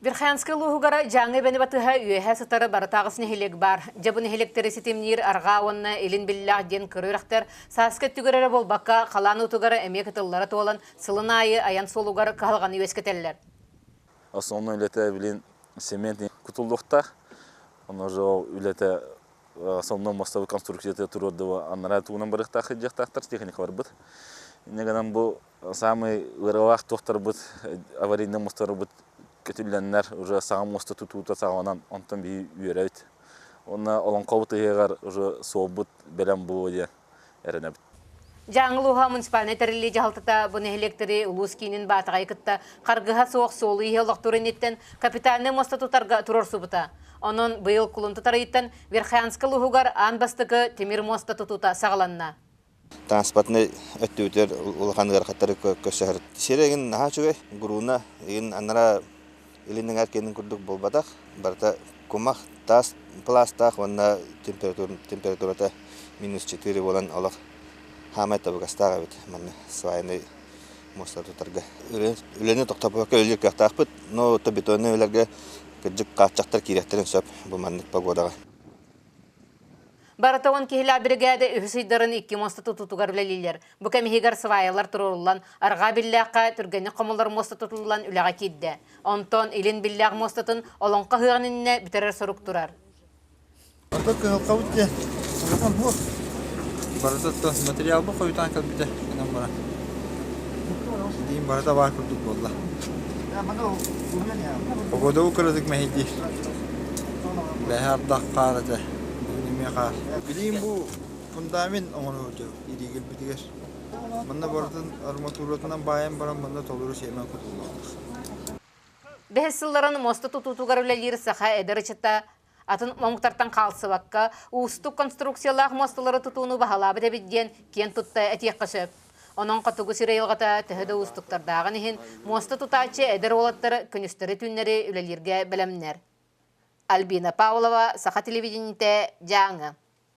Верхянская лугара жаңы бәні батыға үйәхә сытары баратағысыны хелек бар. Жабыны хелектері сетемнер арға онна елін білләқ ден көріріқтер. Саскет түгірері бол баққа қаланы ұтығары әмек ұтылары туалан сылын айы аян солуғары қалғаны өскетелілер. Основной үлеті білін сементный күтілдіқта. Оны жау үлеті основной мостовой конструкцияты тұрудығы аннара туынан барықтақы жақтақтар техника бар бұд. Негенен бұл самый ұрылақ тоқтар бұд, аварийный мостары бұд. Көтүлленнер уже сағым мосты тұтуыта сағынан онтан бей үйерәйт. Оны олон қауыты еғар уже соғбыт бәлем бұлы әрінәбіт. Жаңылуға муниципалный тәрілі жағалтыта бұны электри ұлыс кейінін батыға екітті қарғыға соқ солы еғылық түрінеттен капитальный мосты тұтарға тұрор сұбыта. Оның бұйыл құлын тұтарайыттан Верхянскы луғығар ан бастығы темір мосты тұтута сағаланна. Транспортный өттеутер улаханығар қаттары көсәхір. Серегін наға чүгей, ғыруына егін аннара Илиннің әркенің күрдік болбадақ, барда көмақ тас, пластақ, онна температурата -4 болан олақ хамай табығастаға бет, мәні свайны мостар тұтарға. Үлені тоқтапыға өлер көқтақ бұд, но бетонны өлерге күрдік қатшақтар керектерін сөп бұл мәнік погодаға. Баратауан кехіла бригады үхісейдарын 2 мосты тұтуғар білелілер. Бұ кәмігер сывайылар тұрулан, арға білләққа түргені қомылар мосты тұтылан үліға кедді. Онтон илін білләқ мостытын олонқа ғығынынне бітерер сұрық тұрар. Барататта материал бұл қойытан кәлбіті. Дейін барата бар күрдік болла. Погода ұқырызық мәхейді. Бәхі ардақ қарады. Билейін бұл фундамент оңын өте, ирегіл бітігер. Мұнда бардың арматуратынан байын баран мұнда толыры сеймен құтылуға. Бәхесілларын мосты тұтутуғар үлелері сақа әдірі чыта, атын моңықтартан қалсы баққа, ұстық конструкциялақ мостылары тұтуыны бағалабы дәбедден кен тұтта әтек қышып. Оның қатуғы сирайылғата түхіді ұстықтардағын ехін мосты тұтачы әдір олаттары күністері түннері үлелерге білімнер. Альбина Павлова, Саха телевидениете, Жаңы.